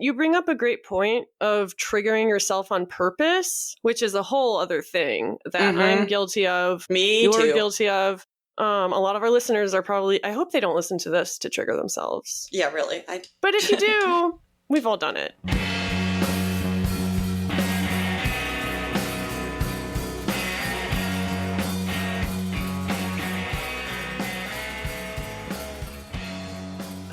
You bring up a great point of triggering yourself on purpose, which is a whole other thing that I'm guilty of. Me too. You're guilty of. A lot of our listeners are probably, I hope they don't listen to this to trigger themselves. Yeah, really. But if you do, we've all done it.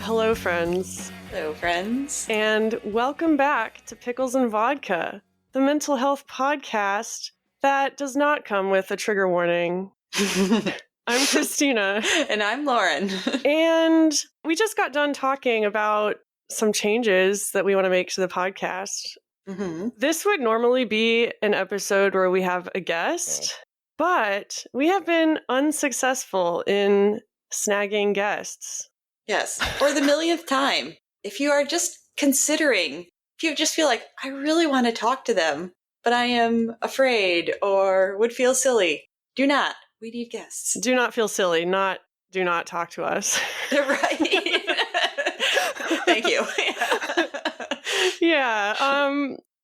Hello, friends. Hello, friends. And welcome back to Pickles and Vodka, the mental health podcast that does not come with a trigger warning. I'm Christina. And I'm Lauren. And we just got done talking about some changes that we want to make to the podcast. This would normally be an episode where we have a guest, but we have been unsuccessful in snagging guests. Yes. For the millionth time. If you are just considering, if you just feel like, I really want to talk to them, but I am afraid or would feel silly, do not. We need guests. Do not feel silly. Do not talk to us. Right. Thank you. Yeah.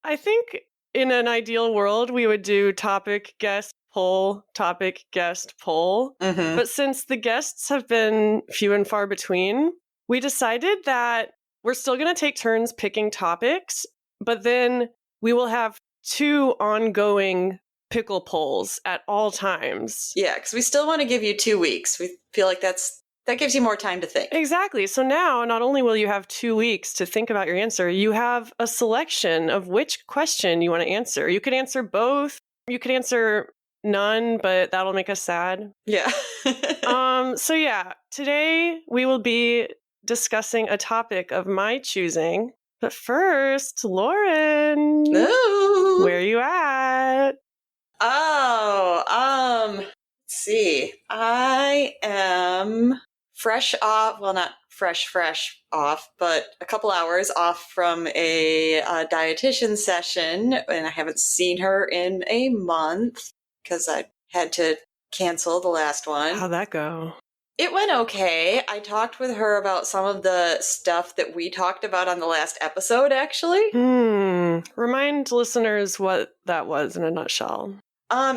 I think in an ideal world, we would do topic, guest, poll, topic, guest, poll. But since the guests have been few and far between, we decided that we're still going to take turns picking topics, but then we will have 2 ongoing pickle polls at all times. Yeah, because we still want to give you 2 weeks. We feel like that gives you more time to think. Exactly. So now, not only will you have 2 weeks to think about your answer, you have a selection of which question you want to answer. You could answer both. You could answer none, but that'll make us sad. Yeah. So yeah, today we will be discussing a topic of my choosing. But first, Lauren, Ooh. where are you at? Let's see. I am fresh off, well, not fresh off, but a couple hours off from a dietitian session, and I haven't seen her in a month because I had to cancel the last one. How'd that go? It went okay. I talked with her about some of the stuff that we talked about on the last episode, actually. Remind listeners what that was in a nutshell.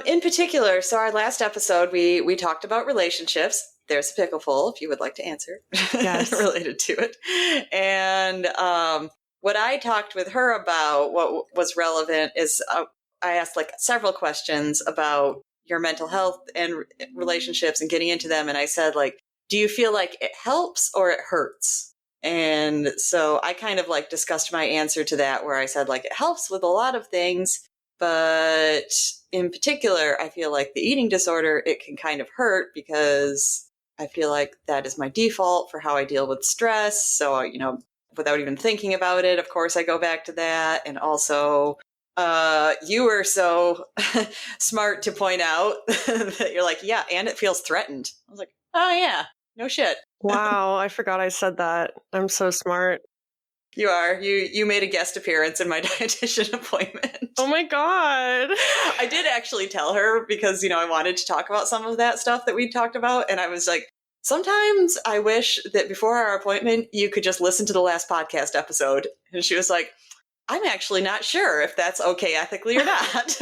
In particular, so our last episode, we talked about relationships. There's a pickleful if you would like to answer. Yes. Related to it. And what I talked with her about, what was relevant, is I asked like several questions about your mental health and relationships and getting into them. And I said, like, do you feel like it helps or it hurts? And so I kind of like discussed my answer to that, where I said, like, it helps with a lot of things, but in particular, I feel like the eating disorder, it can kind of hurt because I feel like that is my default for how I deal with stress. So, without even thinking about it, of course, I go back to that. And also, you were so smart to point out that you're like, yeah, and it feels threatened. I was like, oh yeah, no shit. Wow, I forgot I said that. I'm so smart. You are. You made a guest appearance in my dietitian appointment. Oh my God. I did actually tell her because, I wanted to talk about some of that stuff that we talked about. And I was like, sometimes I wish that before our appointment, you could just listen to the last podcast episode. And she was like, I'm actually not sure if that's okay ethically or not.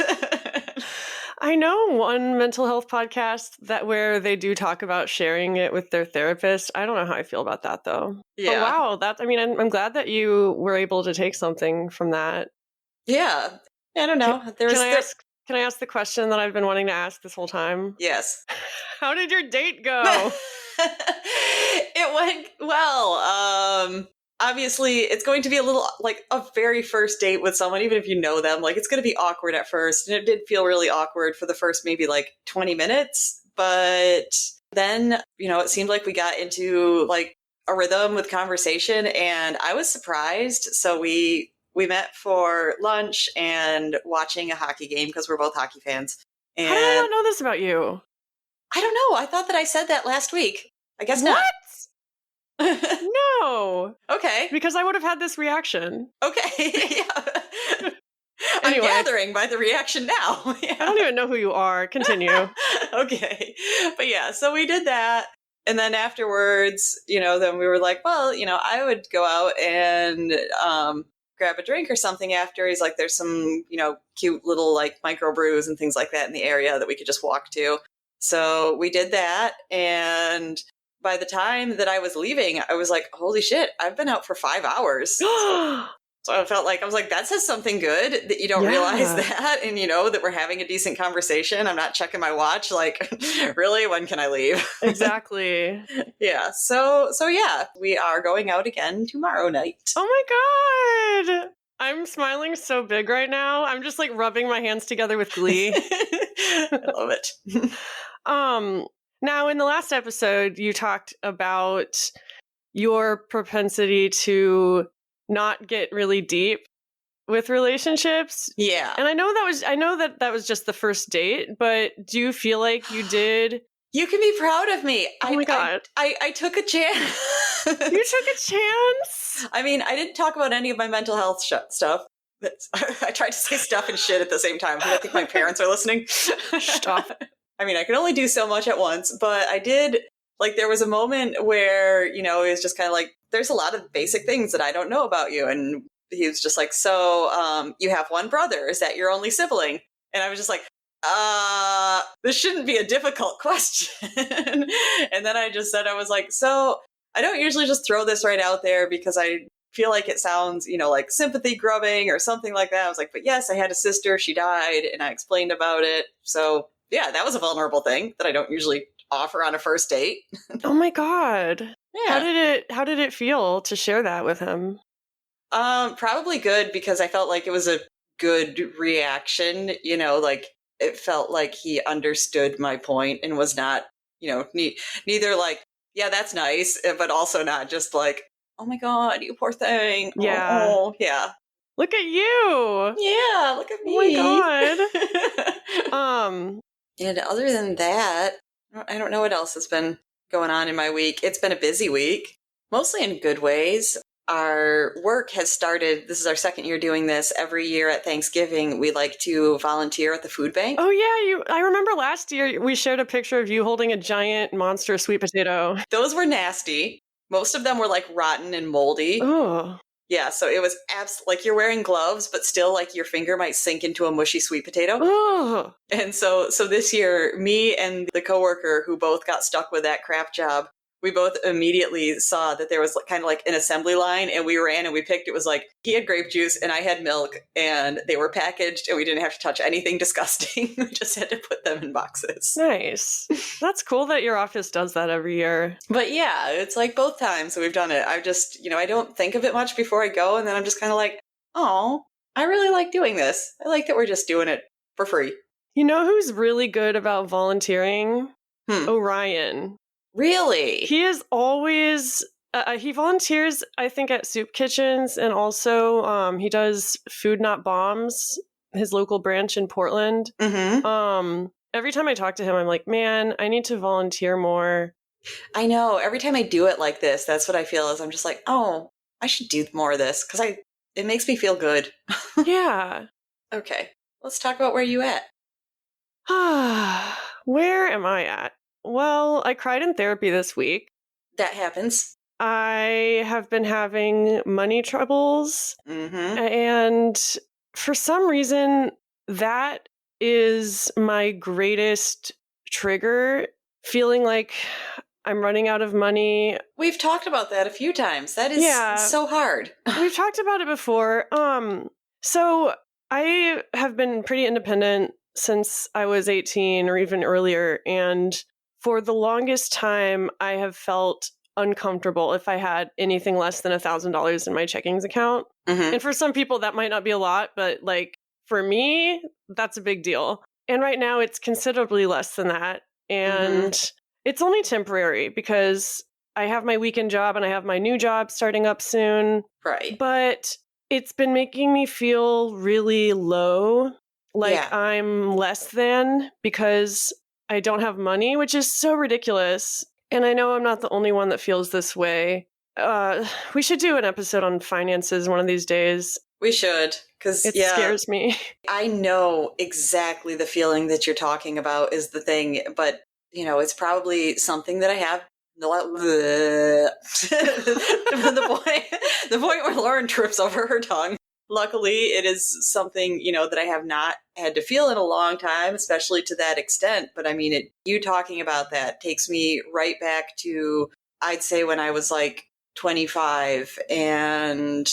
I know one mental health podcast where they do talk about sharing it with their therapist. I don't know how I feel about that though. Yeah. But wow, I'm glad that you were able to take something from that. Yeah. I don't know. Can I ask the question that I've been wanting to ask this whole time? Yes. How did your date go? It went well. Obviously, it's going to be a little like a very first date with someone, even if you know them. Like, it's going to be awkward at first. And it did feel really awkward for the first maybe like 20 minutes. But then, it seemed like we got into like a rhythm with conversation, and I was surprised. So we met for lunch and watching a hockey game because we're both hockey fans. And how did I not know this about you? I don't know. I thought that I said that last week. I guess not. No. Okay. Because I would have had this reaction. Okay. Yeah. Anyway. I'm gathering by the reaction now. Yeah. I don't even know who you are. Continue. Okay. But yeah, so we did that. And then afterwards, then we were like, well, I would go out and grab a drink or something after. He's like, there's some, cute little like microbrews and things like that in the area that we could just walk to. So we did that. And by the time that I was leaving, I was like, holy shit, I've been out for 5 hours. So I felt like, I was like, that says something good that you don't realize that. And that we're having a decent conversation. I'm not checking my watch. Like, really, when can I leave? Exactly. Yeah. So yeah, we are going out again tomorrow night. Oh my God. I'm smiling so big right now. I'm just like rubbing my hands together with glee. I love it. Now in the last episode, you talked about your propensity to not get really deep with relationships. Yeah. And I know that was just the first date, but do you feel like you did? You can be proud of me. Oh my God. I took a chance. You took a chance? I mean, I didn't talk about any of my mental health stuff. I tried to say stuff and shit at the same time. I think my parents are listening. Stop. I mean, I can only do so much at once, but I did, like, there was a moment where, it was just kind of like, there's a lot of basic things that I don't know about you. And he was just like, so you have one brother. Is that your only sibling? And I was just like, this shouldn't be a difficult question. And then I just said, I was like, so I don't usually just throw this right out there because I feel like it sounds, like sympathy grubbing or something like that. I was like, but yes, I had a sister. She died. And I explained about it. So yeah, that was a vulnerable thing that I don't usually offer on a first date. Oh my God. Yeah. How did it feel to share that with him? Probably good because I felt like it was a good reaction, like it felt like he understood my point and was not, neither like, yeah, that's nice, but also not just like, oh my God, you poor thing. Yeah. Oh, yeah. Look at you. Yeah, look at me. Oh my God. And other than that, I don't know what else has been going on in my week. It's been a busy week, mostly in good ways. Our work has started, this is our second year doing this. Every year at Thanksgiving, we like to volunteer at the food bank. Oh yeah, I remember last year we shared a picture of you holding a giant monster sweet potato. Those were nasty. Most of them were like rotten and moldy. Oh. Yeah, so it was like you're wearing gloves, but still like your finger might sink into a mushy sweet potato. Oh. And so this year, me and the coworker who both got stuck with that crap job, we both immediately saw that there was kind of like an assembly line, and we ran and we picked, it was like, he had grape juice and I had milk, and they were packaged and we didn't have to touch anything disgusting. We just had to put them in boxes. Nice. That's cool that your office does that every year. But yeah, it's like both times we've done it. I've just, I don't think of it much before I go, and then I'm just kind of like, oh, I really like doing this. I like that we're just doing it for free. You know who's really good about volunteering? Orion. Really? He is always, he volunteers, I think, at soup kitchens, and also he does Food Not Bombs, his local branch in Portland. Mm-hmm. Every time I talk to him, I'm like, man, I need to volunteer more. I know. Every time I do it like this, that's what I feel is I'm just like, oh, I should do more of this because it makes me feel good. Yeah. Okay. Let's talk about where you at. Where am I at? Well, I cried in therapy this week. That happens. I have been having money troubles. Mm-hmm. And for some reason, that is my greatest trigger. Feeling like I'm running out of money. We've talked about that a few times. That is so hard. We've talked about it before. So I have been pretty independent since I was 18 or even earlier. And for the longest time, I have felt uncomfortable if I had anything less than $1,000 in my checkings account. Mm-hmm. And for some people, that might not be a lot, but like for me, that's a big deal. And right now, it's considerably less than that. And it's only temporary because I have my weekend job and I have my new job starting up soon. Right. But it's been making me feel really low, like I'm less than, because I don't have money, which is so ridiculous. And I know I'm not the only one that feels this way. We should do an episode on finances one of these days. We should, because it scares me. I know exactly the feeling that you're talking about is the thing, but it's probably something that I have. The point where Lauren trips over her tongue. luckily, it is something, that I have not had to feel in a long time, especially to that extent. But I mean, you talking about that takes me right back to, I'd say, when I was like 25 and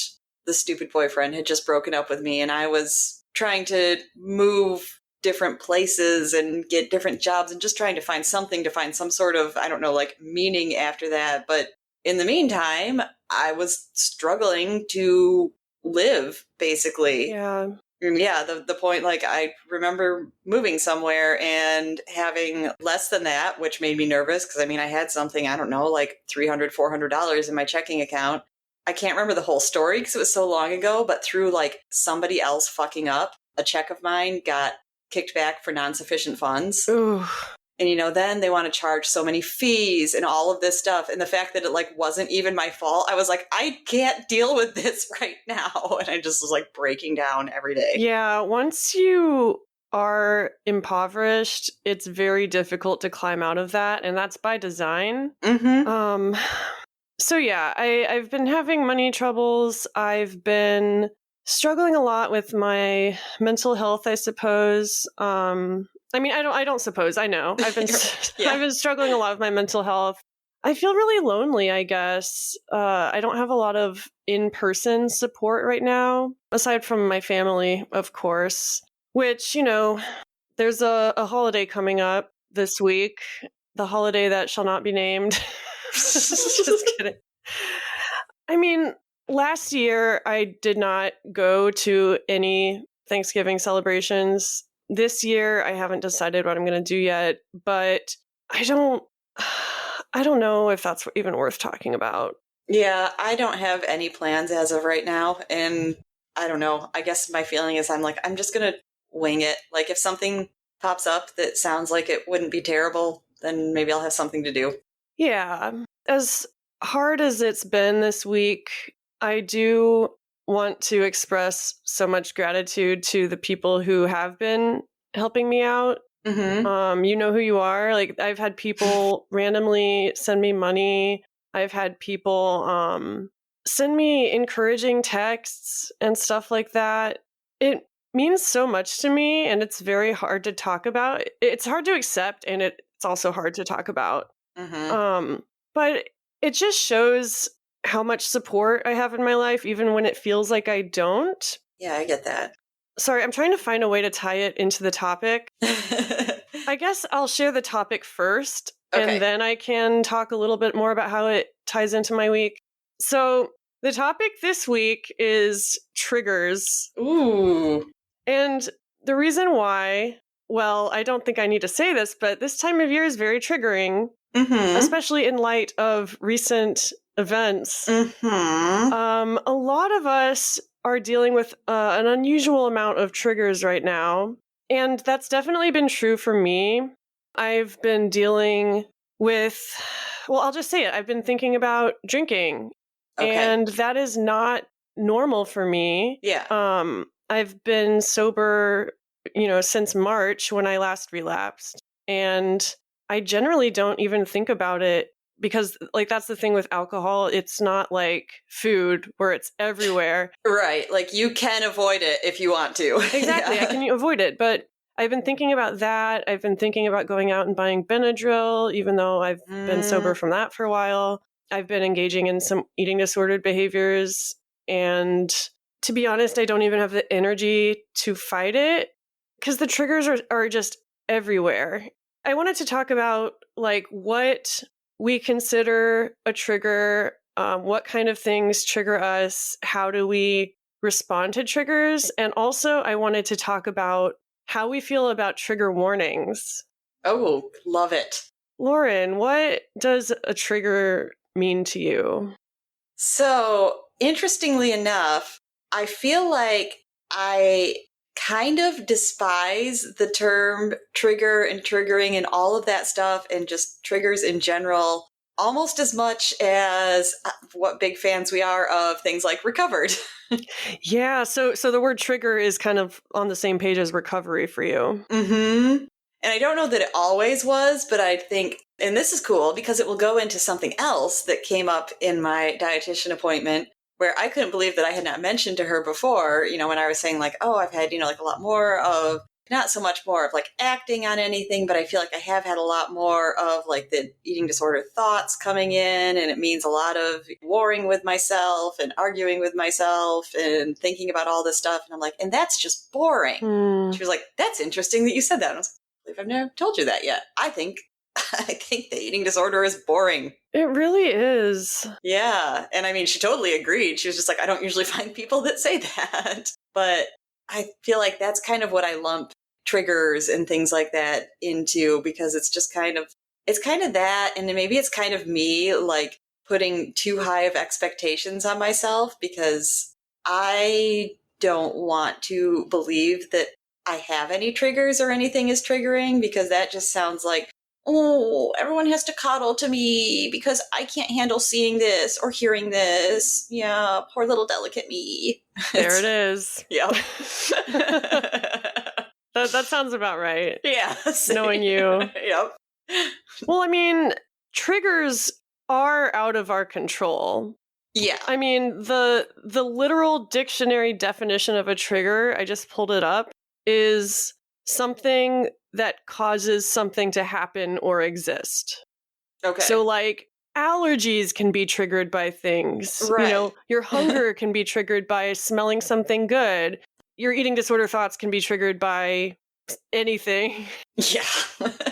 the stupid boyfriend had just broken up with me and I was trying to move different places and get different jobs and just trying to find something, to find some sort of, I don't know, like meaning after that. But in the meantime, I was struggling to live, basically. Yeah. Yeah, the point, like, I remember moving somewhere and having less than that, which made me nervous because, I mean, I had something, I don't know, like $300, $400 in my checking account. I can't remember the whole story because it was so long ago, but through, like, somebody else fucking up, a check of mine got kicked back for non-sufficient funds. Ooh. And, then they want to charge so many fees and all of this stuff. And the fact that it, like, wasn't even my fault, I was like, I can't deal with this right now. And I just was, like, breaking down every day. Yeah, once you are impoverished, it's very difficult to climb out of that. And that's by design. Mm-hmm. So yeah, I've been having money troubles. I've been struggling a lot with my mental health, I suppose. I mean, I don't suppose. I know. I've been Yeah. I've been struggling a lot with my mental health. I feel really lonely, I guess. I don't have a lot of in-person support right now, aside from my family, of course, which, there's a holiday coming up this week, the holiday that shall not be named. Just kidding. I mean, last year I did not go to any Thanksgiving celebrations. This year I haven't decided what I'm going to do yet, but I don't know if that's even worth talking about. Yeah, I don't have any plans as of right now. And I don't know. I guess my feeling is I'm just going to wing it. Like if something pops up that sounds like it wouldn't be terrible, then maybe I'll have something to do. Yeah. As hard as it's been this week, I do want to express so much gratitude to the people who have been helping me out. Mm-hmm. You know who you are. Like I've had people randomly send me money. I've had people send me encouraging texts and stuff like that. It means so much to me, and it's very hard to talk about. It's hard to accept, and it's also hard to talk about. Mm-hmm. But it just shows how much support I have in my life, even when it feels like I don't. Yeah, I get that. Sorry, I'm trying to find a way to tie it into the topic. I guess I'll share the topic first, Okay. and then I can talk a little bit more about how it ties into my week. So the topic this week is triggers. Ooh. And the reason why, well, I don't think I need to say this, but this time of year is very triggering, especially in light of recent events. A lot of us are dealing with an unusual amount of triggers right now. And that's definitely been true for me. I've been dealing with, well, I'll just say it. I've been thinking about drinking. Okay. And that is not normal for me. Yeah. I've been sober, since March when I last relapsed. And I generally don't even think about it because, like, that's the thing with alcohol. It's not like food where it's everywhere. Right. Like, you can avoid it if you want to. Exactly. Yeah. I can avoid it. But I've been thinking about that. I've been thinking about going out and buying Benadryl, even though I've been sober from that for a while. I've been engaging in some eating disordered behaviors. And to be honest, I don't even have the energy to fight it because the triggers are just everywhere. I wanted to talk about like what we consider a trigger, what kind of things trigger us, how do we respond to triggers, and also I wanted to talk about how we feel about trigger warnings. Oh, love it. Lauren, what does a trigger mean to you? So, interestingly enough, I feel like I kind of despise the term trigger and triggering and all of that stuff and just triggers in general almost as much as what big fans we are of things like recovered. Yeah, so the word trigger is kind of on the same page as recovery for you. Mm-hmm. And I don't know that it always was, but I think, and this is cool because it will go into something else that came up in my dietitian appointment, where I couldn't believe that I had not mentioned to her before, when I was saying like, oh, I've had, like a lot more of, not so much more of like acting on anything, but I feel like I have had a lot more of like the eating disorder thoughts coming in. And it means a lot of warring with myself and arguing with myself and thinking about all this stuff. And I'm like, and that's just boring. She was like, that's interesting that you said that. And I was like, I've never told you that yet. I think the eating disorder is boring. It really is. Yeah. And I mean, she totally agreed. She was just like, I don't usually find people that say that. But I feel like that's kind of what I lump triggers and things like that into, because it's just kind of that. And maybe it's kind of me like putting too high of expectations on myself, because I don't want to believe that I have any triggers or anything is triggering, because that just sounds like, oh, everyone has to coddle to me because I can't handle seeing this or hearing this. Yeah, poor little delicate me. There it is. Yep. That sounds about right. Yeah. Knowing you. Yep. Well, I mean, triggers are out of our control. Yeah. I mean, the literal dictionary definition of a trigger, I just pulled it up, is something that causes something to happen or exist. Okay. So like allergies can be triggered by things. Right. Your hunger can be triggered by smelling something good. Your eating disorder thoughts can be triggered by anything. Yeah.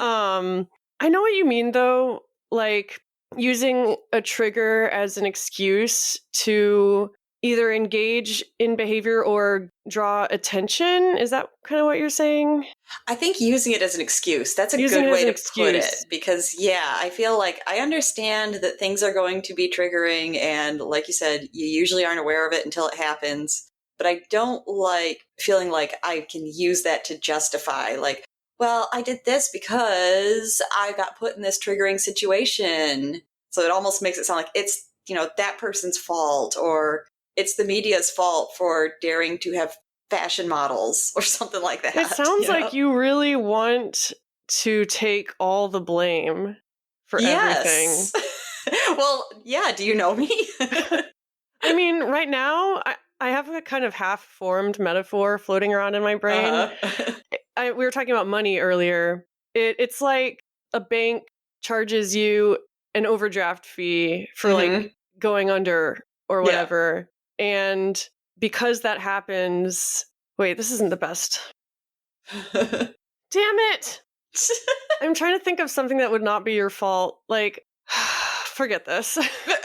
I know what you mean though, like using a trigger as an excuse to either engage in behavior or draw attention. Is that kind of what you're saying? I think using it as an excuse, that's a good way to put it. Because, yeah, I feel like I understand that things are going to be triggering. And like you said, you usually aren't aware of it until it happens. But I don't like feeling like I can use that to justify, like, well, I did this because I got put in this triggering situation. So it almost makes it sound like it's, that person's fault, or it's the media's fault for daring to have fashion models or something like that. It sounds like you really want to take all the blame for everything. Well, yeah. Do you know me? I mean, right now, I have a kind of half-formed metaphor floating around in my brain. We were talking about money earlier. It's like a bank charges you an overdraft fee for like going under or whatever. Yeah. And because that happens... Wait, this isn't the best. Damn it! I'm trying to think of something that would not be your fault. Like, forget this.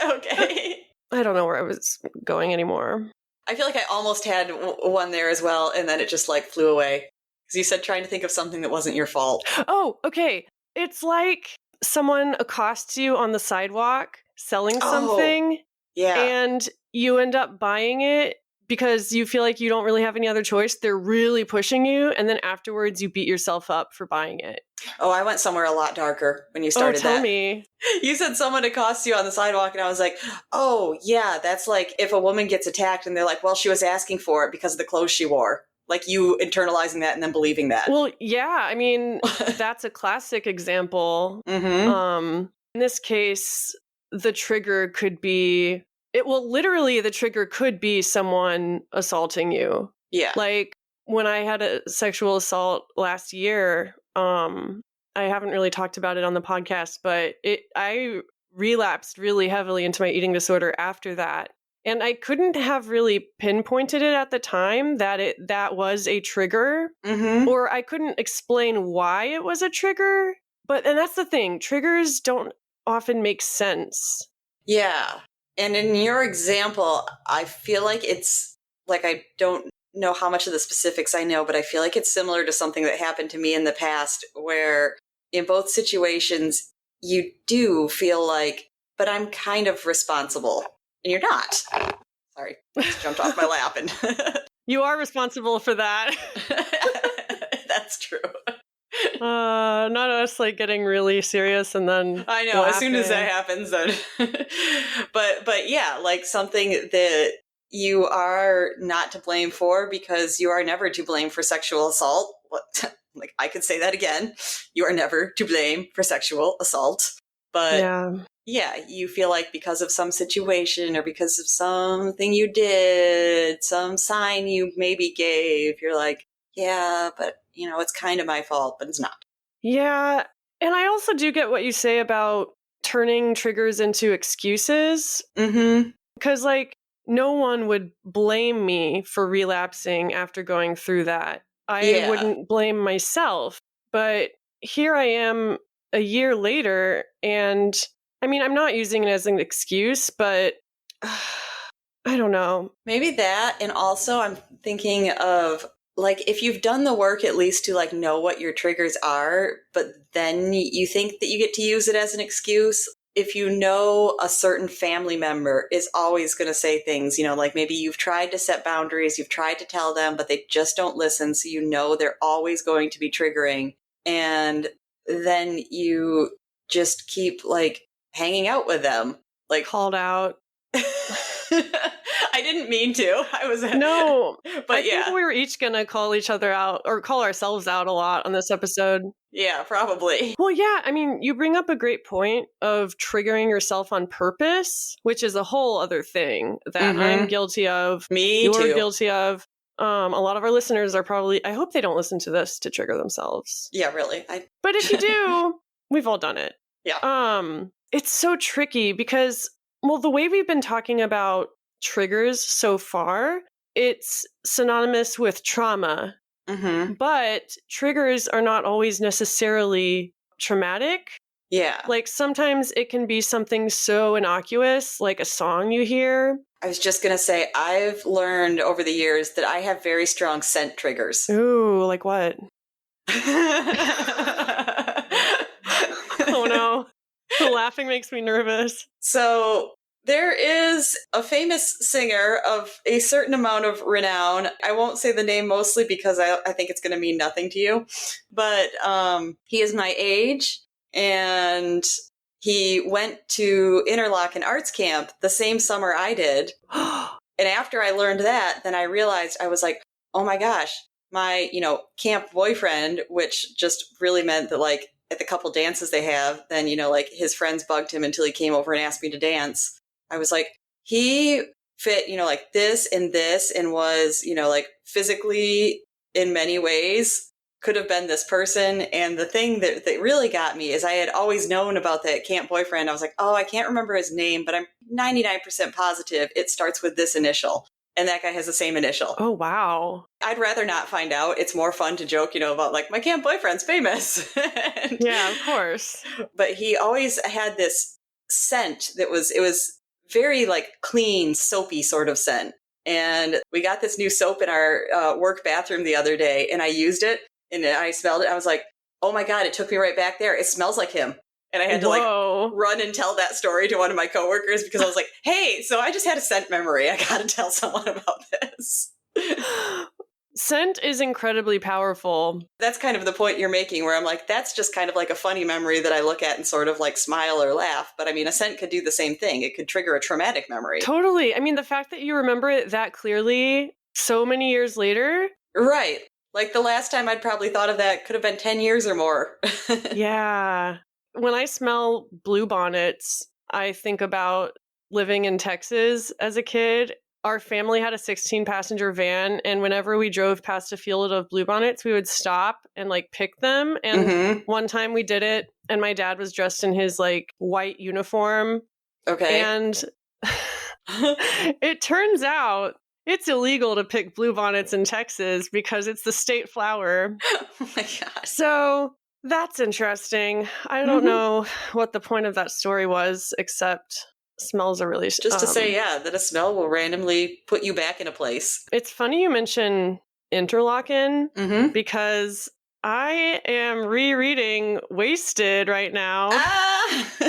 Okay. I don't know where I was going anymore. I feel like I almost had one there as well, and then it just like flew away. Because you said trying to think of something that wasn't your fault. Oh, okay. It's like someone accosts you on the sidewalk selling something. Yeah. And you end up buying it because you feel like you don't really have any other choice. They're really pushing you. And then afterwards, you beat yourself up for buying it. Oh, I went somewhere a lot darker when you started that. Oh, tell me. You said someone accosts you on the sidewalk, and I was like, oh, yeah, that's like if a woman gets attacked and they're like, well, she was asking for it because of the clothes she wore. Like you internalizing that and then believing that. Well, yeah, I mean, that's a classic example. In this case, the trigger could be... literally, the trigger could be someone assaulting you. Yeah. Like, when I had a sexual assault last year, I haven't really talked about it on the podcast, but I relapsed really heavily into my eating disorder after that. And I couldn't have really pinpointed it at the time that was a trigger, or I couldn't explain why it was a trigger. And that's the thing, triggers don't often make sense. Yeah. And in your example, I feel like it's like, I don't know how much of the specifics I know, but I feel like it's similar to something that happened to me in the past, where in both situations, you do feel like, but I'm kind of responsible. And you're not. Sorry, just jumped off my lap. And you are responsible for that. That's true. Not us like getting really serious and then I know, laughing. As soon as that happens, then but yeah, like something that you are not to blame for, because you are never to blame for sexual assault. Like I could say that again. You are never to blame for sexual assault. But yeah, you feel like because of some situation or because of something you did, some sign you maybe gave, you're like, yeah, but it's kind of my fault, but it's not. Yeah. And I also do get what you say about turning triggers into excuses. Mm-hmm. Because, like, no one would blame me for relapsing after going through that. I Yeah. wouldn't blame myself. But here I am a year later, and I mean, I'm not using it as an excuse, but I don't know. Maybe that. And also, I'm thinking of like if you've done the work at least to like know what your triggers are, but then you think that you get to use it as an excuse. If you know a certain family member is always going to say things, like maybe you've tried to set boundaries, you've tried to tell them, but they just don't listen. So they're always going to be triggering. And then you just keep like hanging out with them. Like, Called out. I didn't mean to. No, but I think we were each going to call each other out or call ourselves out a lot on this episode. Yeah, probably. Well, yeah, I mean, you bring up a great point of triggering yourself on purpose, which is a whole other thing that I'm guilty of. Me You're too. guilty of. A lot of our listeners are probably, I hope they don't listen to this to trigger themselves. Yeah, really. But if you do, we've all done it. Yeah. It's so tricky because, well, the way we've been talking about triggers so far, it's synonymous with trauma. But triggers are not always necessarily traumatic. Yeah. Like sometimes it can be something so innocuous, like a song you hear. I was just going to say, I've learned over the years that I have very strong scent triggers. Ooh, like what? Oh no. The laughing makes me nervous. So there is a famous singer of a certain amount of renown. I won't say the name mostly because I think it's going to mean nothing to you. But he is my age, and he went to Interlochen Arts Camp the same summer I did. And after I learned that, then I realized I was like, oh my gosh, my, camp boyfriend, which just really meant that like at the couple dances they have, then, like his friends bugged him until he came over and asked me to dance. I was like, he fit, like this and was, like physically in many ways could have been this person. And the thing that really got me is I had always known about that camp boyfriend. I was like, oh, I can't remember his name, but I'm 99% positive it starts with this initial. And that guy has the same initial. Oh, wow. I'd rather not find out. It's more fun to joke, about like my camp boyfriend's famous. Yeah, of course. But he always had this scent it was very like clean, soapy sort of scent. And we got this new soap in our work bathroom the other day, and I used it and I smelled it. I was like, oh my God, it took me right back there. It smells like him. And I had to like run and tell that story to one of my coworkers because I was like, hey, so I just had a scent memory. I got to tell someone about this. Scent is incredibly powerful. That's kind of the point you're making, where I'm like, that's just kind of like a funny memory that I look at and sort of like smile or laugh. But I mean, a scent could do the same thing. It could trigger a traumatic memory. Totally. I mean, the fact that you remember it that clearly so many years later. Right. Like the last time I'd probably thought of that could have been 10 years or more. Yeah. When I smell bluebonnets, I think about living in Texas as a kid. Our family had a 16-passenger van, and whenever we drove past a field of bluebonnets, we would stop and like pick them. And one time we did it, and my dad was dressed in his like white uniform. Okay. And it turns out it's illegal to pick bluebonnets in Texas because it's the state flower. Oh my God. So that's interesting. I don't know what the point of that story was, except smells are really... Just to say, yeah, that a smell will randomly put you back in a place. It's funny you mention Interlochen because I am rereading Wasted right now.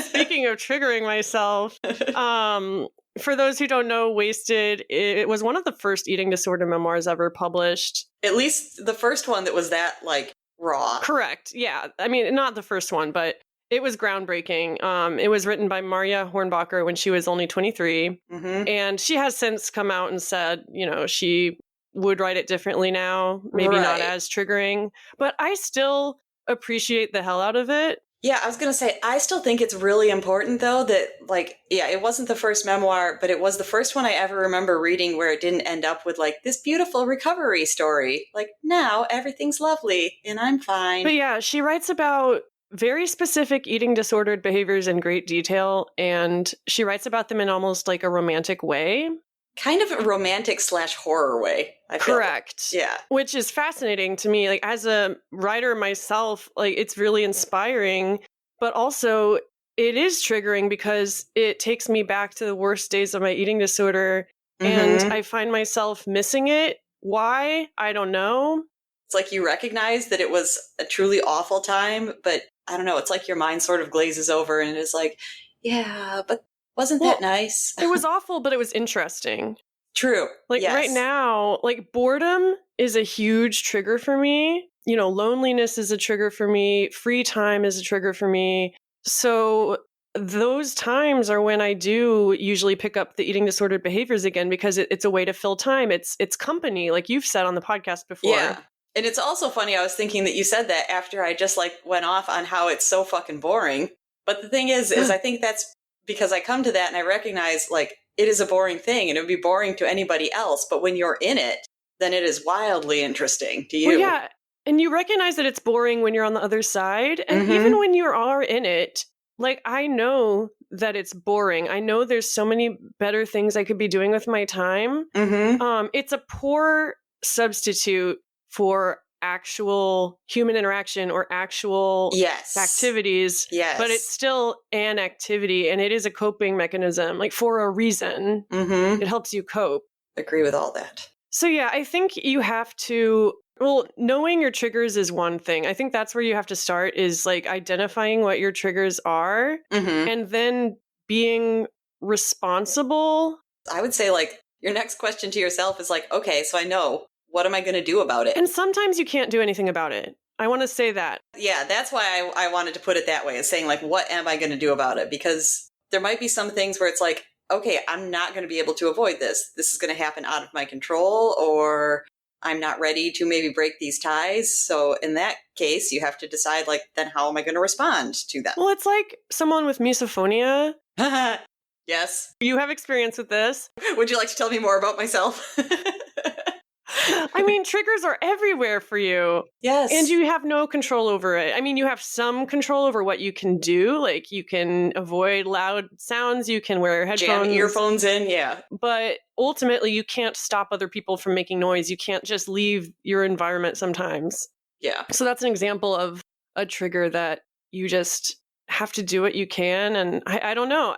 Speaking of triggering myself, for those who don't know, Wasted, it was one of the first eating disorder memoirs ever published. At least the first one that was that, like, raw. Correct. Yeah. I mean, not the first one, but it was groundbreaking. It was written by Maria Hornbacher when she was only 23. And she has since come out and said, she would write it differently now, maybe not as triggering. But I still appreciate the hell out of it. Yeah, I was going to say, I still think it's really important, though, that, like, yeah, it wasn't the first memoir, but it was the first one I ever remember reading where it didn't end up with, like, this beautiful recovery story. Like, now everything's lovely and I'm fine. But yeah, she writes about very specific eating disordered behaviors in great detail, and she writes about them in almost like a romantic way. Kind of a romantic / horror way, I feel. Correct. Yeah. Which is fascinating to me. Like, as a writer myself, like, it's really inspiring, but also it is triggering because it takes me back to the worst days of my eating disorder, and I find myself missing it. Why? I don't know. It's like you recognize that it was a truly awful time, but I don't know, it's like your mind sort of glazes over and is like, yeah, but wasn't that nice? It was awful, but it was interesting. True. Like, yes. Right now, like, boredom is a huge trigger for me. You know, loneliness is a trigger for me. Free time is a trigger for me. So those times are when I do usually pick up the eating disordered behaviors again, because it's a way to fill time. It's company, like you've said on the podcast before. Yeah. And it's also funny, I was thinking that you said that after I just like went off on how it's so fucking boring. But the thing is I think that's because I come to that and I recognize, like, it is a boring thing and it would be boring to anybody else. But when you're in it, then it is wildly interesting to you. Well, yeah. And you recognize that it's boring when you're on the other side. And even when you are in it, like, I know that it's boring. I know there's so many better things I could be doing with my time. It's a poor substitute for actual human interaction or actual activities. But it's still an activity, and it is a coping mechanism, like, for a reason. It helps you cope. Agree with all that. So yeah, I think you have to, well, knowing your triggers is one thing. I think that's where you have to start, is like identifying what your triggers are and then being responsible. I would say, like, your next question to yourself is like, okay, so I know, what am I going to do about it? And sometimes you can't do anything about it. I want to say that. Yeah, that's why I wanted to put it that way, is saying, like, what am I going to do about it? Because there might be some things where it's like, okay, I'm not going to be able to avoid this. This is going to happen out of my control, or I'm not ready to maybe break these ties. So in that case, you have to decide, like, then how am I going to respond to them? Well, it's like someone with misophonia. Yes. You have experience with this. Would you like to tell me more about myself? I mean, triggers are everywhere for you. Yes. And you have no control over it. I mean, you have some control over what you can do. Like, you can avoid loud sounds, you can wear headphones. Jam earphones in, yeah. But ultimately, you can't stop other people from making noise. You can't just leave your environment sometimes. Yeah. So that's an example of a trigger that you just have to do what you can. And I don't know.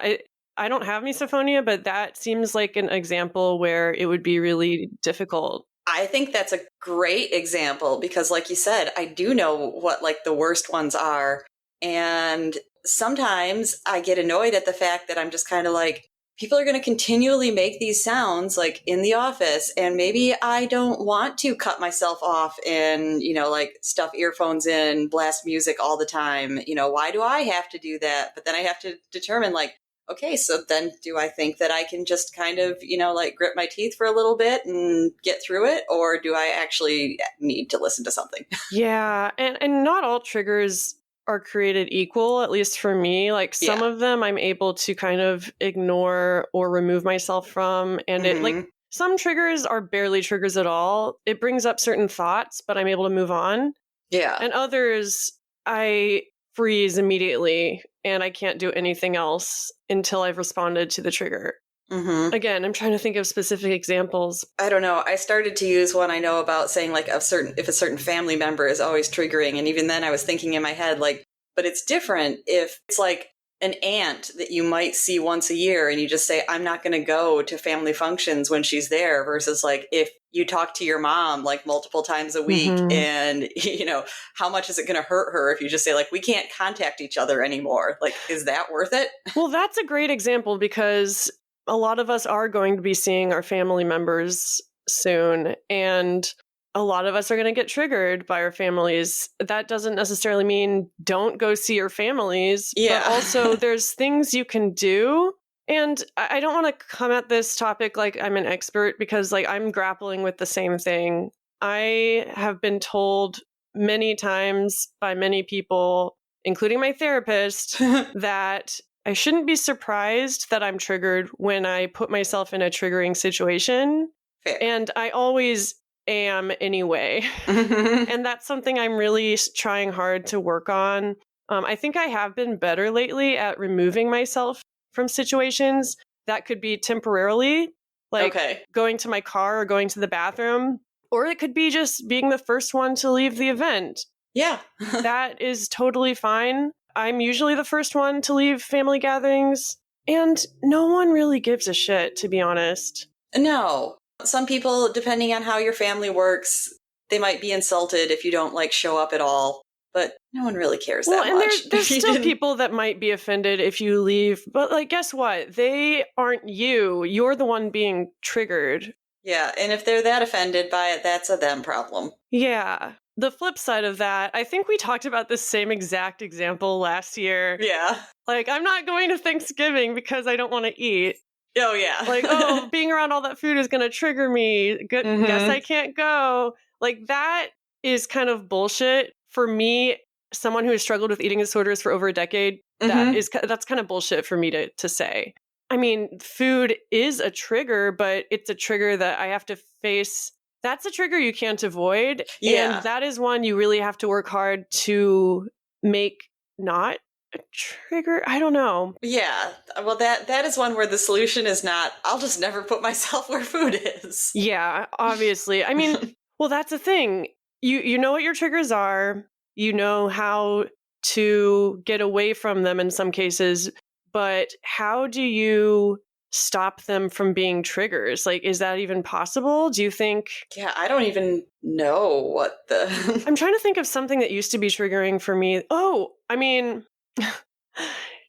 I don't have misophonia, but that seems like an example where it would be really difficult. I think that's a great example because, like you said, I do know what, like, the worst ones are. And sometimes I get annoyed at the fact that I'm just kind of like, people are going to continually make these sounds, like, in the office. And maybe I don't want to cut myself off and, you know, like, stuff earphones in, blast music all the time. You know, why do I have to do that? But then I have to determine, like, okay, so then do I think that I can just kind of, you know, like, grit my teeth for a little bit and get through it? Or do I actually need to listen to something? Yeah. And not all triggers are created equal, at least for me. Like, some of them I'm able to kind of ignore or remove myself from. And it, like, some triggers are barely triggers at all. It brings up certain thoughts, but I'm able to move on. Yeah. And others, I freeze immediately and I can't do anything else until I've responded to the trigger. Again, I'm trying to think of specific examples. I don't know. I started to use one I know about, saying, like, if a certain family member is always triggering. And even then I was thinking in my head, like, but it's different if it's like an aunt that you might see once a year and you just say, I'm not going to go to family functions when she's there, versus, like, if you talk to your mom, like, multiple times a week and, you know, how much is it going to hurt her if you just say, like, we can't contact each other anymore? Like, is that worth it? Well, that's a great example because a lot of us are going to be seeing our family members soon, and a lot of us are going to get triggered by our families. That doesn't necessarily mean don't go see your families, but also there's things you can do. And I don't want to come at this topic like I'm an expert, because, like, I'm grappling with the same thing. I have been told many times by many people including my therapist, that I shouldn't be surprised that I'm triggered when I put myself in a triggering situation. Fair. And I always am anyway. And that's something I'm really trying hard to work on. I think I have been better lately at removing myself from situations that could be temporarily, like going to my car or going to the bathroom, or it could be just being the first one to leave the event. Yeah. That is totally fine. I'm usually the first one to leave family gatherings, and no one really gives a shit, to be honest. No. Some people, depending on how your family works, they might be insulted if you don't like show up at all, but no one really cares that much. There's still people that might be offended if you leave, but like, guess what? They aren't you. You're the one being triggered. Yeah, and if they're that offended by it, that's a them problem. Yeah. The flip side of that, I think we talked about this same exact example last year. Yeah. Like, I'm not going to Thanksgiving because I don't want to eat. Oh, yeah. Like, oh, being around all that food is going to trigger me. Guess I can't go. Like, that is kind of bullshit. For me, someone who has struggled with eating disorders for over a decade, that's kind of bullshit for me to say. I mean, food is a trigger, but it's a trigger that I have to face. That's a trigger you can't avoid. Yeah. And that is one you really have to work hard to make not a trigger. I don't know. Yeah. Well, that is one where the solution is not, I'll just never put myself where food is. Yeah, obviously. I mean, well, that's the thing. You know what your triggers are. You know how to get away from them in some cases, but how do you stop them from being triggers? Like, is that even possible? Do you think? Yeah, I don't even know what the... I'm trying to think of something that used to be triggering for me. Oh, I mean,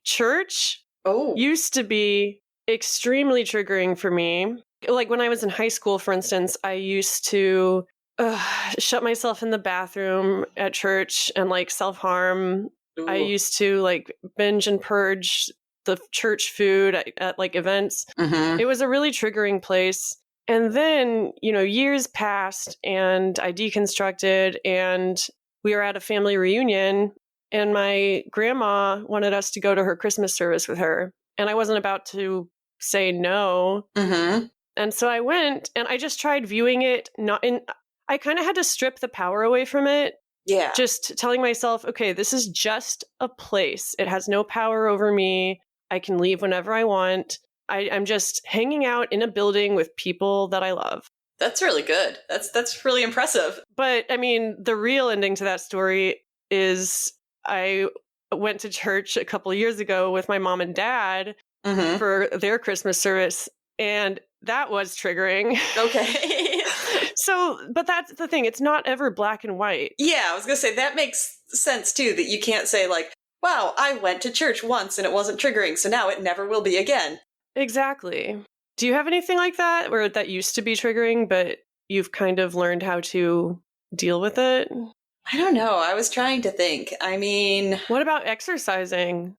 church used to be extremely triggering for me. Like when I was in high school, for instance, I used to shut myself in the bathroom at church and like self-harm. I used to like binge and purge the church food at like events. It was a really triggering place. And then, years passed and I deconstructed and we were at a family reunion and my grandma wanted us to go to her Christmas service with her. And I wasn't about to say no. And so I went and I just tried viewing it I kind of had to strip the power away from it. Yeah. Just telling myself, okay, this is just a place. It has no power over me. I can leave whenever I want. I'm just hanging out in a building with people that I love. That's really good. That's really impressive. But I mean, the real ending to that story is I went to church a couple of years ago with my mom and dad for their Christmas service. And that was triggering. Okay. So, but that's the thing. It's not ever black and white. Yeah, I was going to say, that makes sense too, that you can't say like, wow, I went to church once and it wasn't triggering, so now it never will be again. Exactly. Do you have anything like that where that used to be triggering, but you've kind of learned how to deal with it? I don't know. I was trying to think. I mean... What about exercising?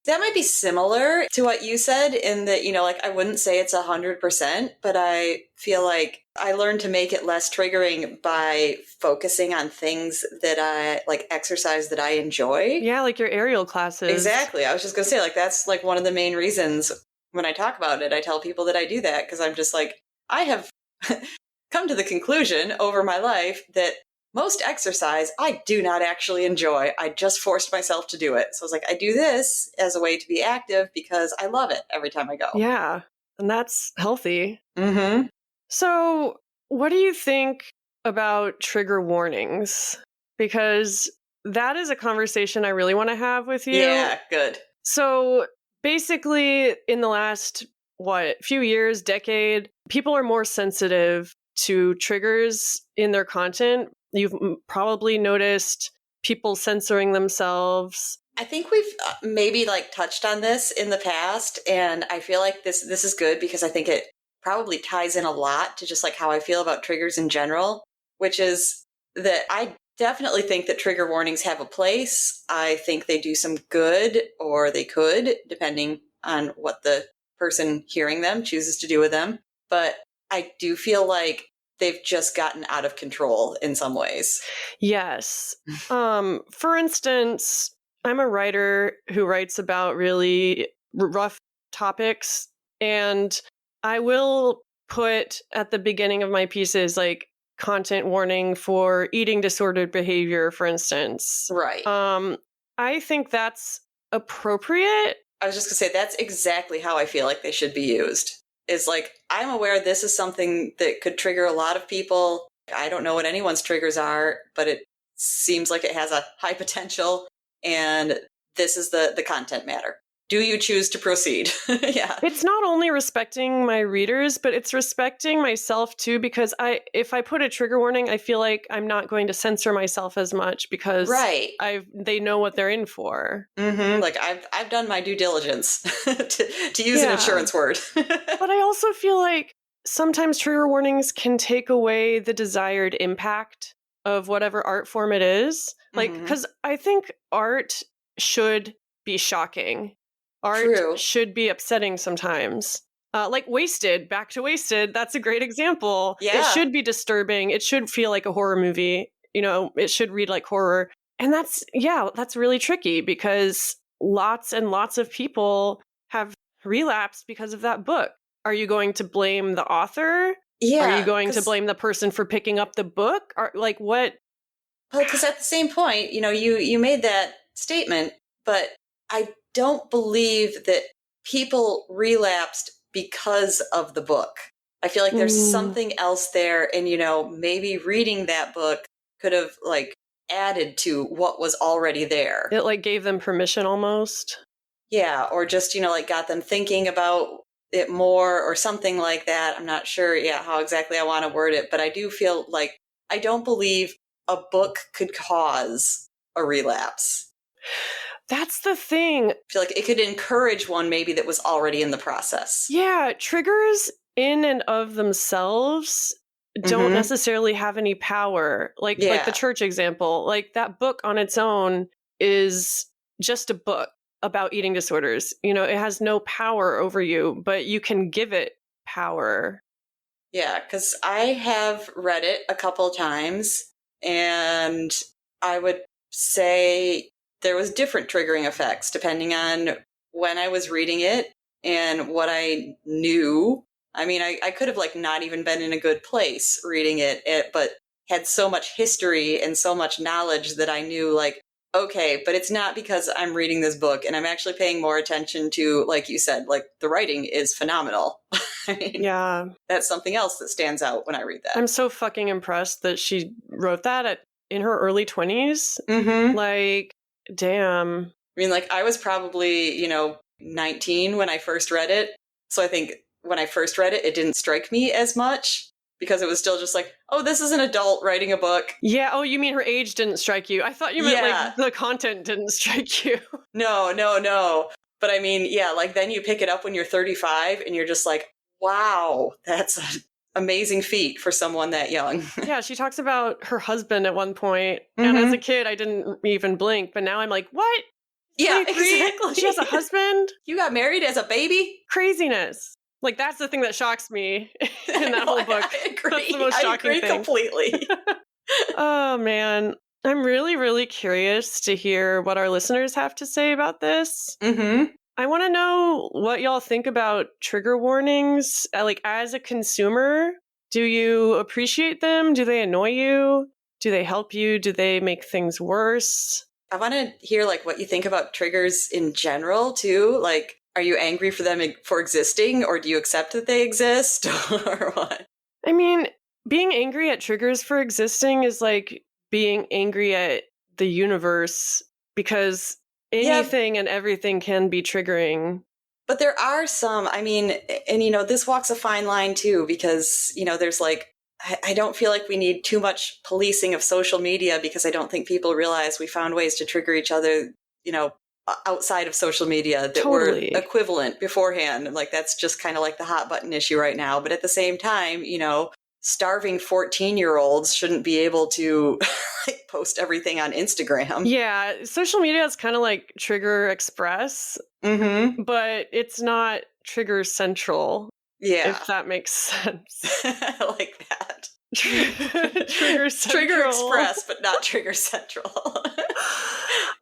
That might be similar to what you said in that, like I wouldn't say it's 100%, but I feel like I learned to make it less triggering by focusing on things that I like, exercise that I enjoy. Yeah, like your aerial classes. Exactly. I was just going to say, like, that's like one of the main reasons when I talk about it, I tell people that I do that because I'm just like, I have come to the conclusion over my life that most exercise I do not actually enjoy. I just forced myself to do it. So I was like, I do this as a way to be active because I love it every time I go. Yeah, and that's healthy. So what do you think about trigger warnings? Because that is a conversation I really want to have with you. Yeah, good. So basically in the last, few years, decade, people are more sensitive to triggers in their content. You've probably noticed people censoring themselves. I think we've maybe like touched on this in the past, and I feel like this is good because I think it probably ties in a lot to just like how I feel about triggers in general, which is that I definitely think that trigger warnings have a place. I think they do some good, or they could, depending on what the person hearing them chooses to do with them. But I do feel like they've just gotten out of control in some ways. Yes. For instance, I'm a writer who writes about really rough topics, and I will put at the beginning of my pieces like content warning for eating disordered behavior, for instance. Right. I think that's appropriate. I was just gonna say that's exactly how I feel like they should be used. Is like, I'm aware this is something that could trigger a lot of people. I don't know what anyone's triggers are, but it seems like it has a high potential, and this is the content matter. Do you choose to proceed? Yeah. It's not only respecting my readers, but it's respecting myself too, because if I put a trigger warning, I feel like I'm not going to censor myself as much because Right. they know what they're in for. Mm-hmm. Like I've done my due diligence to use an insurance word. But I also feel like sometimes trigger warnings can take away the desired impact of whatever art form it is. Like, because I think art should be shocking. Art should be upsetting sometimes. Like Wasted, back to Wasted, that's a great example. Yeah. It should be disturbing. It should feel like a horror movie. You know, it should read like horror. And that's really tricky because lots and lots of people have relapsed because of that book. Are you going to blame the author? Yeah. Are you going to blame the person for picking up the book? Or like what? Well, because at the same point, you made that statement, but I don't believe that people relapsed because of the book. I feel like there's something else there, and maybe reading that book could have like added to what was already there. It like gave them permission almost. Yeah, or just like got them thinking about it more or something like that. I'm not sure how exactly I want to word it, but I do feel like I don't believe a book could cause a relapse. That's the thing. I feel like it could encourage one maybe that was already in the process. Yeah, triggers in and of themselves don't necessarily have any power. Like the church example, like that book on its own is just a book about eating disorders. It has no power over you, but you can give it power. Yeah, because I have read it a couple times, and I would say there was different triggering effects depending on when I was reading it and what I knew. I mean, I could have like not even been in a good place reading it, but had so much history and so much knowledge that I knew like, okay, but it's not because I'm reading this book and I'm actually paying more attention to, like you said, like the writing is phenomenal. I mean, yeah. That's something else that stands out when I read that. I'm so fucking impressed that she wrote that in her early 20s. Like, damn. I mean, like I was probably, 19 when I first read it. So I think when I first read it, it didn't strike me as much because it was still just like, oh, this is an adult writing a book. Yeah. Oh, you mean her age didn't strike you? I thought you meant like the content didn't strike you. No. But I mean, like then you pick it up when you're 35 and you're just like, wow, that's an amazing feat for someone that young. Yeah, she talks about her husband at one point, and as a kid, I didn't even blink, but now I'm like, what? Yeah, 23? exactly. She has a husband? You got married as a baby? Craziness. Like, that's the thing that shocks me in that whole book. I agree. That's the most shocking thing. Completely. Oh, man. I'm really, really curious to hear what our listeners have to say about this. I want to know what y'all think about trigger warnings. Like, as a consumer, do you appreciate them? Do they annoy you? Do they help you? Do they make things worse? I want to hear like what you think about triggers in general too. Like, are you angry for them for existing, or do you accept that they exist, or what? I mean, being angry at triggers for existing is like being angry at the universe, because anything and everything can be triggering. But there are some, I mean, and this walks a fine line too, because, there's like, I don't feel like we need too much policing of social media, because I don't think people realize we found ways to trigger each other, outside of social media that were equivalent beforehand. Like that's just kind of like the hot button issue right now. But at the same time, starving 14-year-olds shouldn't be able to post everything on Instagram. Yeah, social media is kind of like Trigger Express, but it's not Trigger Central. Yeah. If that makes sense. I like that. Trigger Central. Trigger Express, but not Trigger Central.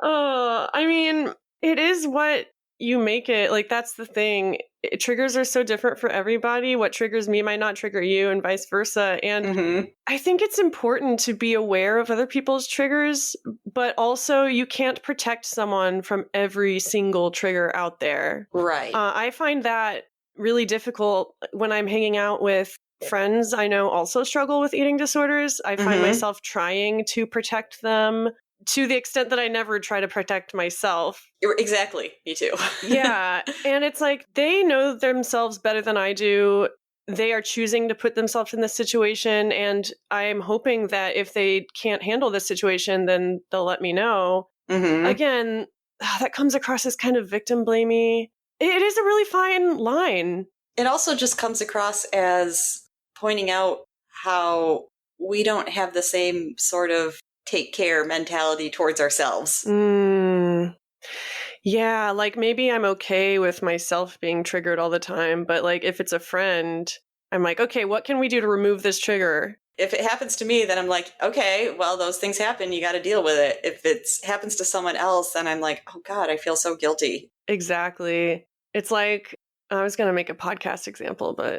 I mean, it is what you make it. Like, that's the thing. Triggers are so different for everybody. What triggers me might not trigger you, and vice versa. And I think it's important to be aware of other people's triggers, but also you can't protect someone from every single trigger out there. Right. I find that really difficult when I'm hanging out with friends I know also struggle with eating disorders. I find myself trying to protect them to the extent that I never try to protect myself. Exactly. Me too. Yeah. And it's like they know themselves better than I do. They are choosing to put themselves in this situation. And I'm hoping that if they can't handle this situation, then they'll let me know. Again, that comes across as kind of victim blamey. It is a really fine line. It also just comes across as pointing out how we don't have the same sort of take care mentality towards ourselves. Yeah, like maybe I'm okay with myself being triggered all the time, but like if it's a friend, I'm like, okay, what can we do to remove this trigger? If it happens to me, then I'm like, okay, well, those things happen. You got to deal with it. If it happens to someone else, then I'm like, oh God, I feel so guilty. Exactly. It's like, I was going to make a podcast example, but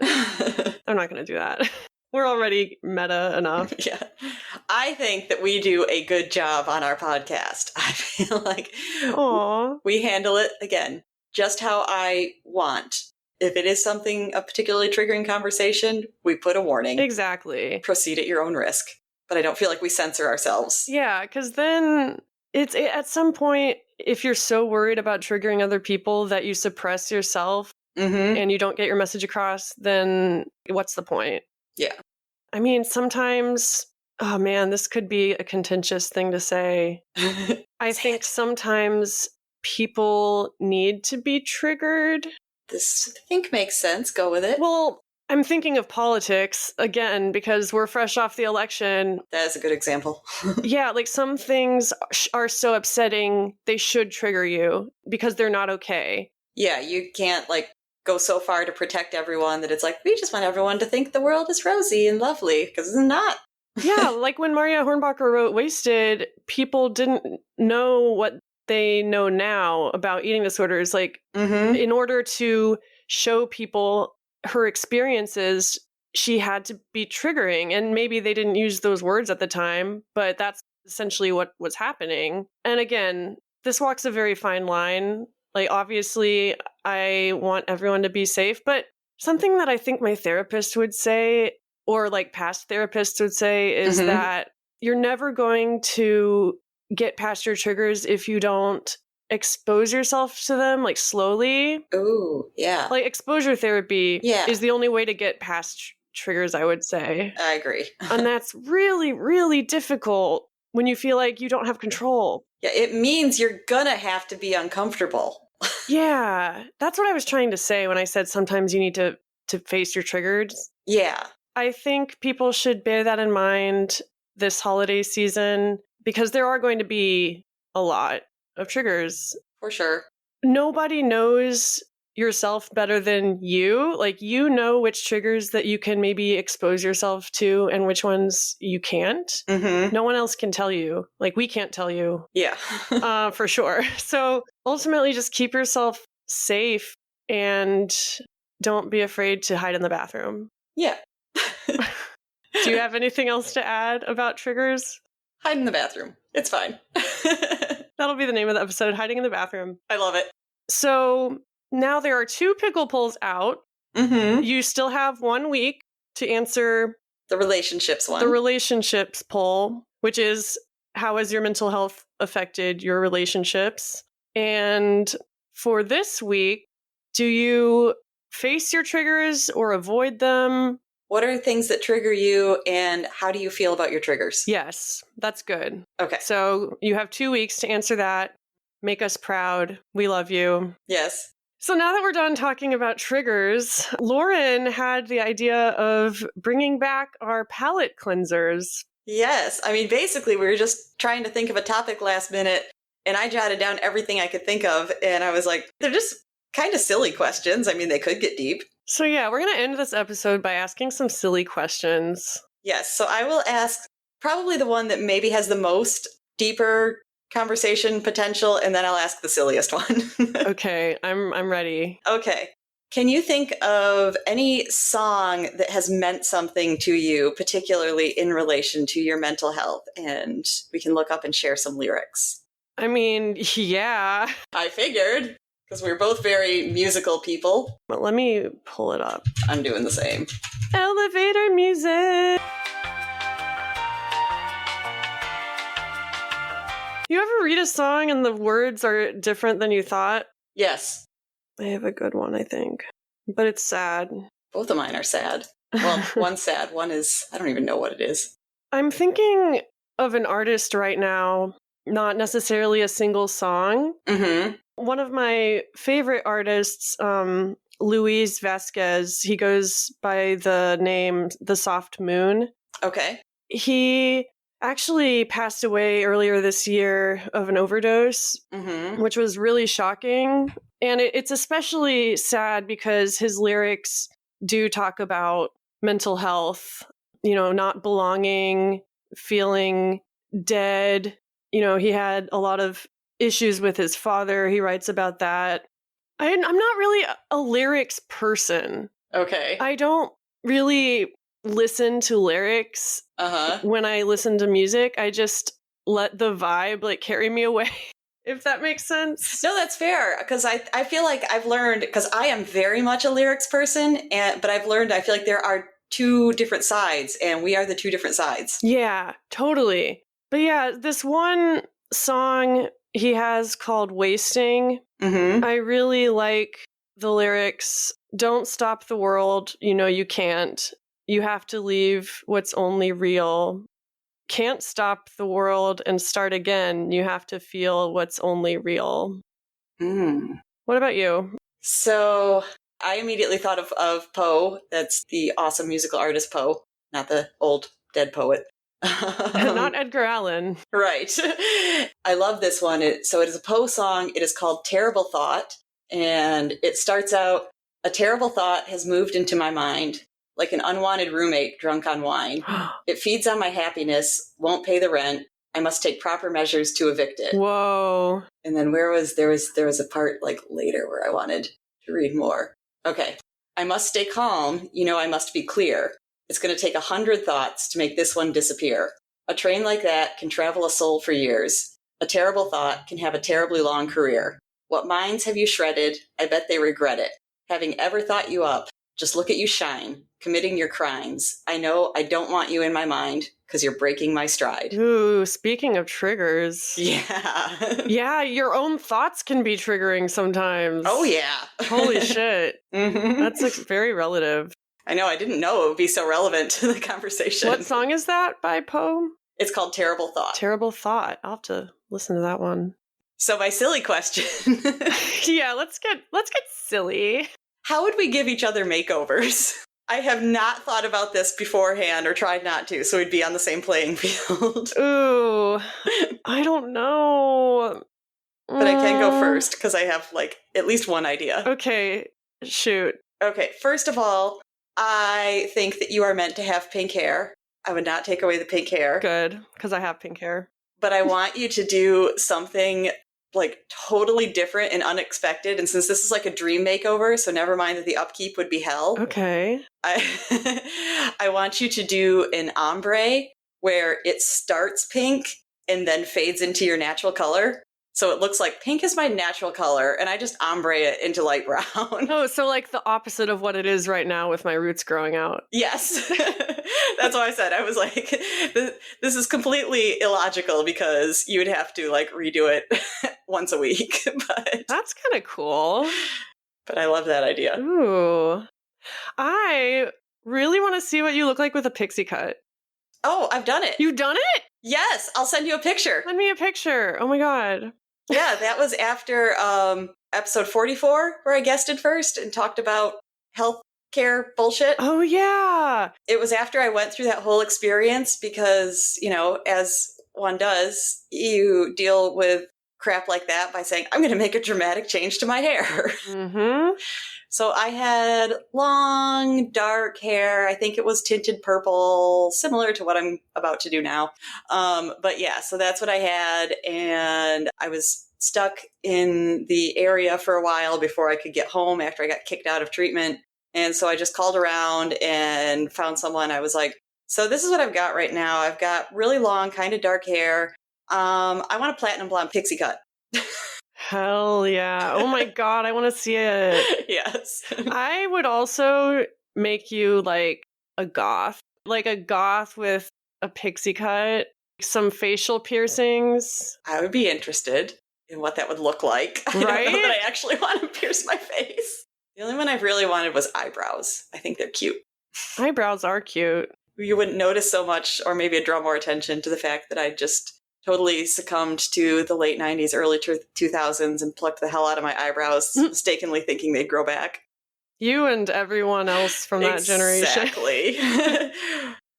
I'm not going to do that. We're already meta enough. Yeah. I think that we do a good job on our podcast. I feel like we handle it, again, just how I want. If it is something, a particularly triggering conversation, we put a warning. Exactly. Proceed at your own risk. But I don't feel like we censor ourselves. Yeah, because then it's at some point, if you're so worried about triggering other people that you suppress yourself and you don't get your message across, then what's the point? Yeah. I mean, sometimes, oh man, this could be a contentious thing to say. I think sometimes people need to be triggered. This, I think, makes sense. Go with it. Well, I'm thinking of politics, again, because we're fresh off the election. That is a good example. Yeah, like some things are so upsetting, they should trigger you because they're not okay. Yeah, you can't, like, go so far to protect everyone that it's like, we just want everyone to think the world is rosy and lovely, because it's not. Yeah, like when Maria Hornbacher wrote Wasted, people didn't know what they know now about eating disorders. Like, in order to show people her experiences, she had to be triggering. And maybe they didn't use those words at the time, but that's essentially what was happening. And again, this walks a very fine line. Like, obviously, I want everyone to be safe, but something that I think my therapist would say, or like past therapists would say, is that you're never going to get past your triggers if you don't expose yourself to them, like slowly. Ooh, yeah. Like exposure therapy is the only way to get past triggers, I would say. I agree. And that's really, really difficult when you feel like you don't have control. Yeah, it means you're gonna have to be uncomfortable. Yeah, that's what I was trying to say when I said sometimes you need to face your triggers. Yeah. I think people should bear that in mind this holiday season because there are going to be a lot of triggers. For sure. Nobody knows yourself better than you. Like, you know which triggers that you can maybe expose yourself to and which ones you can't. No one else can tell you. Like, we can't tell you. Yeah. For sure. So ultimately, just keep yourself safe and don't be afraid to hide in the bathroom. Yeah. Do you have anything else to add about triggers? Hide in the bathroom. It's fine. That'll be the name of the episode, Hiding in the Bathroom. I love it. So now there are 2 pickle polls out. You still have 1 week to answer the relationships one. The relationships poll, which is how has your mental health affected your relationships? And for this week, do you face your triggers or avoid them? What are things that trigger you and how do you feel about your triggers? Yes, that's good. Okay. So you have 2 weeks to answer that. Make us proud. We love you. Yes. So now that we're done talking about triggers, Lauren had the idea of bringing back our palate cleansers. Yes. I mean, basically, we were just trying to think of a topic last minute, and I jotted down everything I could think of, and I was like, they're just kind of silly questions. I mean, they could get deep. So yeah, we're going to end this episode by asking some silly questions. Yes. So I will ask probably the one that maybe has the most deeper conversation potential, and then I'll ask the silliest one. Okay, I'm ready. Okay. Can you think of any song that has meant something to you, particularly in relation to your mental health? And we can look up and share some lyrics. I mean, yeah. I figured, because we're both very musical people. But let me pull it up. I'm doing the same. Elevator music. You ever read a song and the words are different than you thought? Yes. I have a good one, I think. But it's sad. Both of mine are sad. Well, one's sad. One is, I don't even know what it is. I'm thinking of an artist right now, not necessarily a single song. Mm-hmm. One of my favorite artists, Luis Vasquez, he goes by the name The Soft Moon. Okay. He actually passed away earlier this year of an overdose, which was really shocking. And it's especially sad because his lyrics do talk about mental health, not belonging, feeling dead. He had a lot of issues with his father. He writes about that. I'm not really a lyrics person. Okay. I don't really listen to lyrics when I listen to music. I just let the vibe carry me away, if that makes sense. No, that's fair, because I feel like I've learned, because I am very much a lyrics person, but I've learned I feel like there are two different sides, and we are the two different sides. Yeah, totally. But yeah, this one song he has called Wasting, I really like the lyrics. Don't stop the world, you can't. You have to leave what's only real. Can't stop the world and start again. You have to feel what's only real. What about you? So I immediately thought of Poe. That's the awesome musical artist Poe, not the old dead poet. Not Edgar Allan. Right. I love this one. So it is a Poe song. It is called Terrible Thought. And it starts out, a terrible thought has moved into my mind, like an unwanted roommate drunk on wine. It feeds on my happiness, won't pay the rent. I must take proper measures to evict it. Whoa. And then there was a part later where I wanted to read more. Okay. I must stay calm. I must be clear. It's going to take 100 thoughts to make this one disappear. A train like that can travel a soul for years. A terrible thought can have a terribly long career. What minds have you shredded? I bet they regret it. Having ever thought you up, just look at you shine, committing your crimes. I know I don't want you in my mind because you're breaking my stride. Ooh, speaking of triggers. Yeah. Yeah, your own thoughts can be triggering sometimes. Oh, yeah. Holy shit. That's very relative. I know, I didn't know it would be so relevant to the conversation. What song is that by Poe? It's called Terrible Thought. Terrible Thought. I'll have to listen to that one. So my silly question. Yeah, let's get silly. How would we give each other makeovers? I have not thought about this beforehand or tried not to, so we'd be on the same playing field. Ooh, I don't know. But I can go first because I have at least one idea. Okay, shoot. Okay, first of all, I think that you are meant to have pink hair. I would not take away the pink hair. Good, because I have pink hair. But I want you to do something totally different and unexpected. And since this is a dream makeover, so never mind that the upkeep would be hell. Okay. I want you to do an ombre where it starts pink and then fades into your natural color. So it looks like pink is my natural color, and I just ombre it into light brown. Oh, so the opposite of what it is right now with my roots growing out. Yes. That's why I said, I was like, this is completely illogical because you would have to redo it once a week. But that's kind of cool. But I love that idea. Ooh. I really want to see what you look like with a pixie cut. Oh, I've done it. You've done it? Yes. I'll send you a picture. Send me a picture. Oh my God. Yeah, that was after episode 44 where I guested first and talked about healthcare bullshit. Oh, yeah. It was after I went through that whole experience because, as one does, you deal with crap like that by saying, I'm going to make a dramatic change to my hair. So I had long, dark hair. I think it was tinted purple, similar to what I'm about to do now. But yeah, so that's what I had. And I was stuck in the area for a while before I could get home after I got kicked out of treatment. And so I just called around and found someone. I was like, so this is what I've got right now. I've got really long, kind of dark hair. I want a platinum blonde pixie cut. Hell yeah. Oh my God, I want to see it. Yes. I would also make you like a goth with a pixie cut, some facial piercings. I would be interested in what that would look like. Right? I don't know that I actually want to pierce my face. The only one I really wanted was eyebrows. I think they're cute. Eyebrows are cute. You wouldn't notice so much, or maybe it'd draw more attention to the fact that I just totally succumbed to the late 90s, early 2000s and plucked the hell out of my eyebrows, mistakenly thinking they'd grow back. You and everyone else from that generation. Exactly.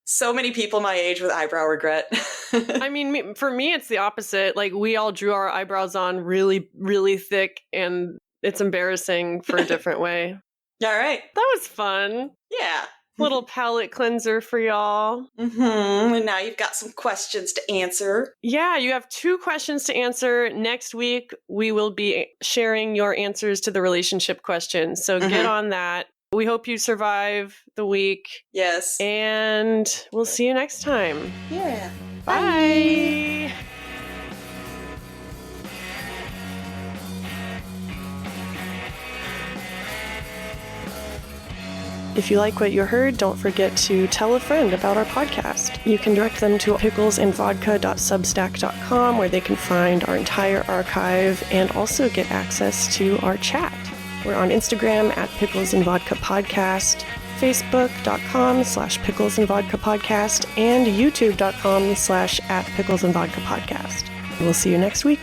So many people my age with eyebrow regret. I mean, for me, it's the opposite. Like, we all drew our eyebrows on really, really thick, and it's embarrassing for a different way. All right. That was fun. Yeah. Little palate cleanser for y'all. And now you've got some questions to answer. Yeah, you have 2 questions to answer. Next week, we will be sharing your answers to the relationship questions. So get on that. We hope you survive the week. Yes. And we'll see you next time. Yeah. Bye. If you like what you heard, don't forget to tell a friend about our podcast. You can direct them to picklesandvodka.substack.com, where they can find our entire archive and also get access to our chat. We're on Instagram at Pickles and Vodka Podcast, Facebook.com/Pickles and Vodka Podcast, and YouTube.com/@Pickles and Vodka Podcast. We'll see you next week.